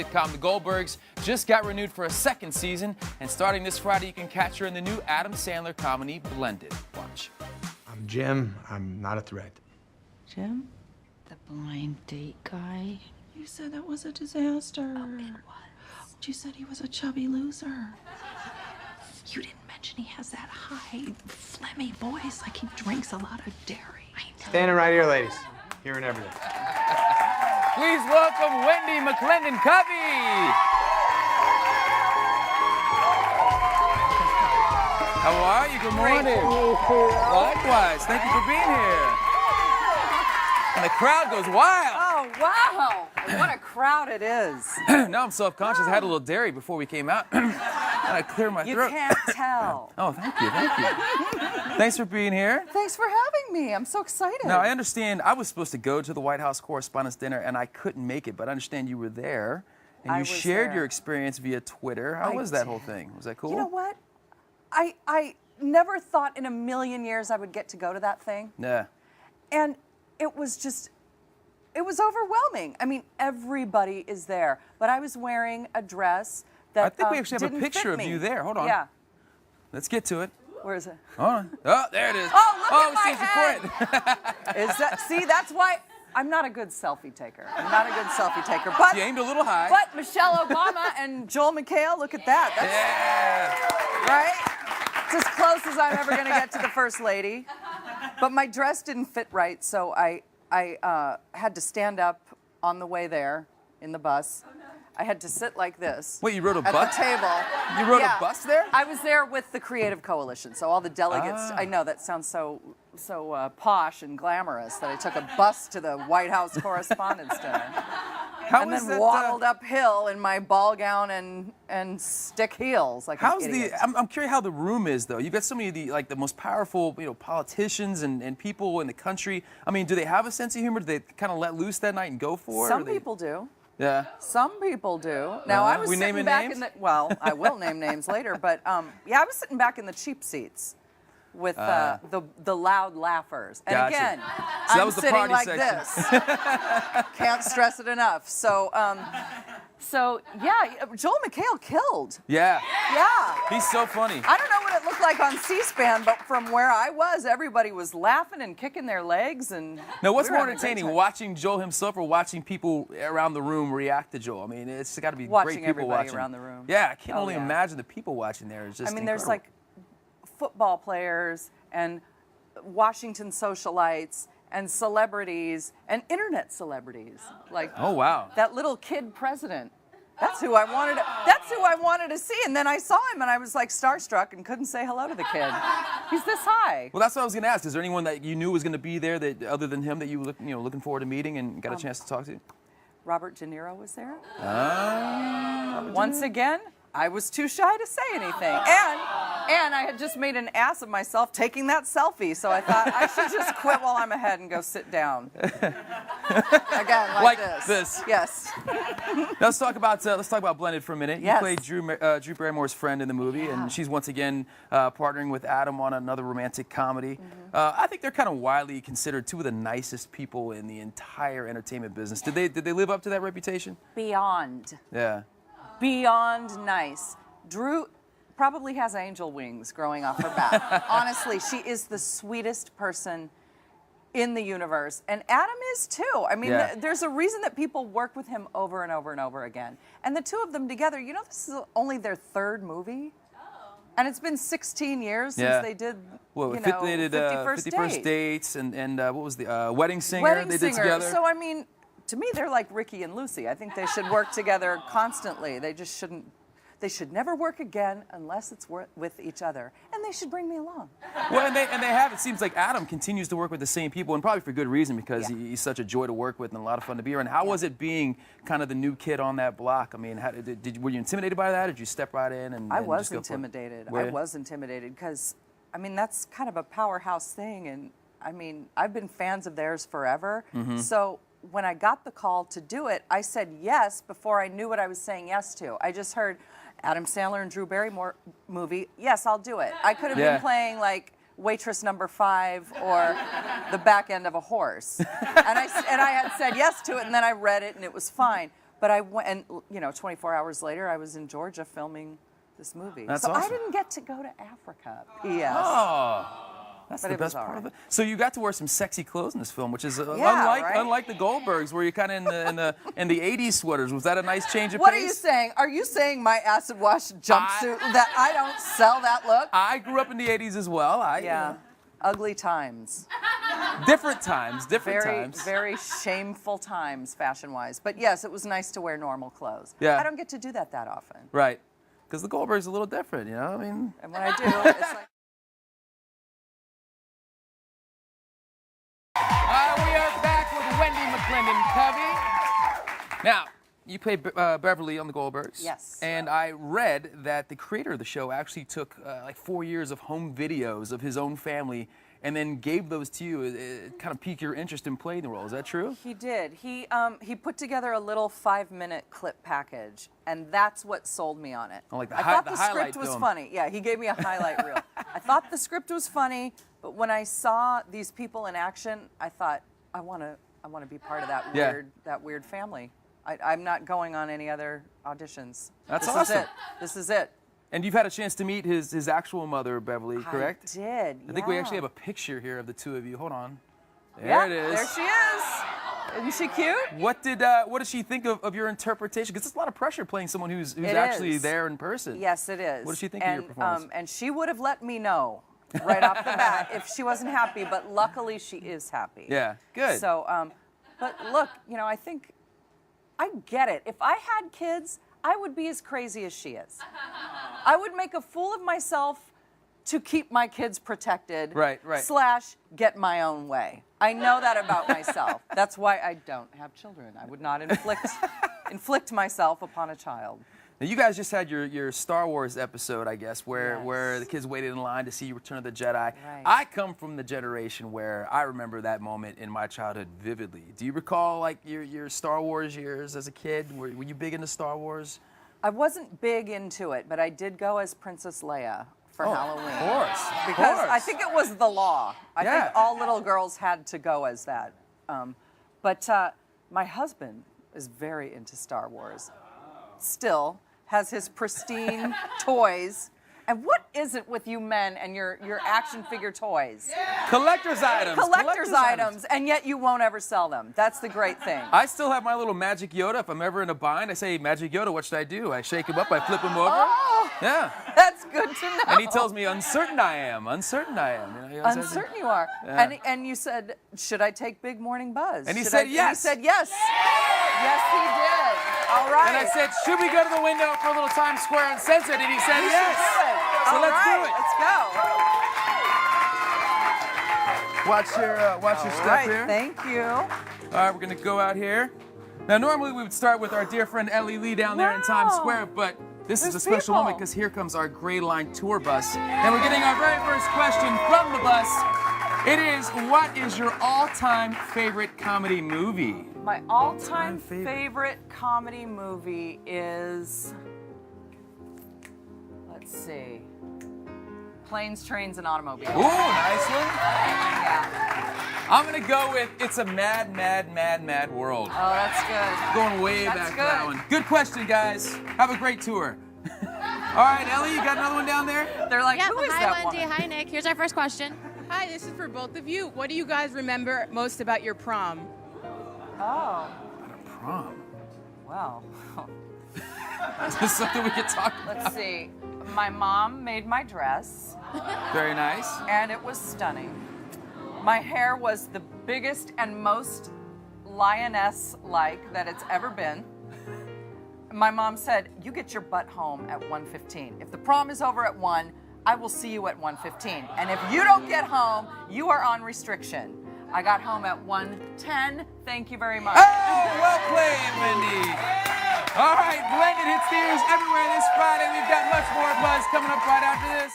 sitcom The Goldbergs just got renewed for a second season, and starting this Friday, you can catch her in the new Adam Sandler comedy, Blended. Watch. I'm Jim. I'm not a threat. Jim? The blind date guy? You said that was a disaster. Oh, it was. You said he was a chubby loser. You didn't mention he has that high, phlegmy voice, like he drinks a lot of dairy. I know. Standing right here, ladies. Hearing everything. Please welcome Wendi McClendon-Covey. How are you? Good morning. Likewise. Thank you for being here. And the crowd goes wild. Oh, wow. What a crowd it is. Now I'm self-conscious. I had a little dairy before we came out. And I cleared my You throat. can't tell. Oh, thank you. Thank you. Thanks for being here. Thanks for having me. I'm so excited. Now, I understand I was supposed to go to the White House Correspondents' Dinner, and I couldn't make it, but I understand you were there, and I you was shared there. your experience via Twitter. How I was that did. whole thing? Was that cool? You know what? I never thought in a million years I would get to go to that thing. Yeah. And it was overwhelming. I mean, everybody is there. But I was wearing a dress that I think we actually have a didn't picture fit of me. you there. Hold on. Yeah. Let's get to it. Where is it? Hold on. Oh, there it is. Oh, look at it my seems head. important. Is that, see, that's why I'm not a good selfie taker. I'm not a good selfie taker. But You aimed a little high. But Michelle Obama and Joel McHale, look at that. That's, Yeah. right? It's as close as I'm ever going to get to the First Lady. But my dress didn't fit right, so I had to stand up on the way there in the bus. I had to sit like this. Wait, you rode a at bus? the table. You rode Yeah. a bus there? I was there with the Creative Coalition, so all the delegates. Ah. I know that sounds so posh and glamorous that I took a bus to the White House Correspondents' Dinner. How And was then that, waddled uphill in my ball gown and stick heels like How's an idiot. I'm curious how the room is, though. You've got so many of the most powerful, politicians and people in the country. I mean, do they have a sense of humor? Do they kind of let loose that night and go for it? Some Or they- people do. Yeah. Some people do. Now I was We sitting naming back names? in the I will name names later, but yeah, I was sitting back in the cheap seats with the loud laughers. And Gotcha. again, So that I'm was the sitting party like section. this. Can't stress it enough. So yeah, Joel McHale killed. Yeah. Yeah. He's so funny. I don't know what it looked like on C-SPAN, but from where I was, everybody was laughing and kicking their legs. And Now, what's we were more having a great entertaining, time. watching Joel himself or watching people around the room react to Joel? I mean, it's got to be Watching great people everybody watching. around the room. Yeah, I can Oh, only yeah. imagine the people watching there. It's just I mean, there's incredible. like football players and Washington socialites and celebrities and internet celebrities. Like Oh, wow. that little kid president. That's who I wanted to see. And then I saw him and I was like starstruck and couldn't say hello to the kid. He's this high. Well, that's what I was going to ask. Is there anyone that you knew was going to be there that other than him that you were looking forward to meeting and got a chance to talk to? Robert De Niro was there. Ah. Once again, I was too shy to say anything. And I had just made an ass of myself taking that selfie, so I thought I should just quit while I'm ahead and go sit down. Again, like this. Yes. Now, let's talk about Blended for a minute. Yes. You played Drew Barrymore's friend in the movie, and she's once again partnering with Adam on another romantic comedy. I think they're kind of widely considered two of the nicest people in the entire entertainment business. Did they live up to that reputation? Beyond. Yeah. Beyond nice. Drew probably has angel wings growing off her back. Honestly, she is the sweetest person in the universe. And Adam is too. I mean, Yeah. there's a reason that people work with him over and over and over again. And the two of them together, this is only their third movie. And it's been 16 years Yeah. since they did, Well, they did 51st 51st Date. Dates and what was the Wedding Singer Wedding they Singer. did together? So, I mean, to me, they're like Ricky and Lucy. I think they should work together constantly. They just shouldn't. They should never work again unless it's with each other. And they should bring me along. Well, and they have. It seems like Adam continues to work with the same people, and probably for good reason, because Yeah. he's such a joy to work with and a lot of fun to be around. How was it being kind of the new kid on that block? I mean, were you intimidated by that, or did you step right in and I and was just go for it? intimidated. Were I you? was intimidated because, I mean, that's kind of a powerhouse thing. And, I mean, I've been fans of theirs forever. Mm-hmm. So when I got the call to do it, I said yes before I knew what I was saying yes to. I just heard Adam Sandler and Drew Barrymore movie. Yes, I'll do it. I could have Yeah. been playing like waitress number 5 or the back end of a horse. And I had said yes to it, and then I read it, and it was fine. But I went, and 24 hours later, I was in Georgia filming this movie. That's so I awesome. didn't get to go to Africa. P.S. Oh, that's But the it was best part all of right. it. So you got to wear some sexy clothes in this film, which is right? unlike the Goldbergs, where you're kind of in the '80s sweaters. Was that a nice change of What pace? are you saying? Are you saying my acid wash jumpsuit that I don't sell that look? I grew up in the '80s as well. Yeah. Ugly times. Different times. Very shameful times, fashion-wise. But yes, it was nice to wear normal clothes. Yeah. I don't get to do that often. Right. Because the Goldbergs are a little different, you know? I mean. And when I do, it's like. We are back with Wendi McClendon-Covey. Now, you played Beverly on the Goldbergs. Yes. And I read that the creator of the show actually took like 4 years of home videos of his own family and then gave those to you. It kind of piqued your interest in playing the role. Is that true? He did. He put together a little 5-minute clip package, and that's what sold me on it. Oh, like I thought the highlight script was film. funny. Yeah, he gave me a highlight reel. I thought the script was funny, but when I saw these people in action, I thought I want to be part of that Yeah. weird family. I'm not going on any other auditions. That's this awesome. Is it. This is it. And you've had a chance to meet his actual mother, Beverly, correct? I did. I think we actually have a picture here of the two of you. Hold on. There Yeah, it is. there she is. Isn't she cute? What did she think of your interpretation? Because it's a lot of pressure playing someone who's It actually is. there in person. Yes, it is. What did she think of your performance? And she would have let me know right off the bat if she wasn't happy, but luckily she is happy. Yeah, good. So, but look, I think I get it. If I had kids, I would be as crazy as she is. I would make a fool of myself to keep my kids protected. Right. / get my own way. I know that about myself. That's why I don't have children. I would not inflict myself upon a child. Now, you guys just had your Star Wars episode, I guess, where Yes. the kids waited in line to see Return of the Jedi. Right. I come from the generation where I remember that moment in my childhood vividly. Do you recall like your Star Wars years as a kid? Were you big into Star Wars? I wasn't big into it, but I did go as Princess Leia for Halloween. Of course. Because I think it was the law. I Yeah. think all little girls had to go as that. But my husband is very into Star Wars. Still has his pristine toys. And what is it with you men and your action figure toys? Collector's items. Collector's items, and yet you won't ever sell them. That's the great thing. I still have my little Magic Yoda. If I'm ever in a bind, I say, Magic Yoda, what should I do? I shake him up, I flip him over. Oh, Yeah. that's good to know. And he tells me, uncertain I am. Uncertain I am. You know, he always has Uncertain you are. Yeah. And you said, should I take Big Morning Buzz? And he Should said I- yes. And he said yes. Yes, he did. All right. And I said, should we go to the window for a little Times Square Uncensored? And he said We should yes. do it. So All let's right, do it. Let's go. Watch your step Right, here. thank you. All right, we're gonna go out here. Now, normally we would start with our dear friend Ellie Lee down there in Times Wow. Square, but this is a There's special people. moment because here comes our Gray Line tour bus, and we're getting our very first question from the bus. It is, what is your all-time favorite comedy movie? My all-time favorite. favorite comedy movie is, let's see, Planes, Trains, and Automobiles. Ooh, nice one. Yeah. I'm gonna go with It's a Mad, Mad, Mad, Mad World. Oh, that's good. Going way That's back for good. that one. Good question, guys. Have a great tour. All right, Ellie, you got another one down there? They're like, Yeah, who is hi that Wendy, woman? hi Nick. Here's our first question. Hi, this is for both of you. What do you guys remember most about your prom? Oh, Prom. wow. Is this something we could talk about? Let's see. My mom made my dress, Very nice. and it was stunning. My hair was the biggest and most lioness-like that it's ever been. My mom said, you get your butt home at 1:15. If the prom is over at 1, I will see you at 1:15. And if you don't get home, you are on restriction. I got home at 1:10. Thank you very much. Oh, well played, Wendy. All right, Blended hits theaters everywhere this Friday. We've got much more buzz coming up right after this.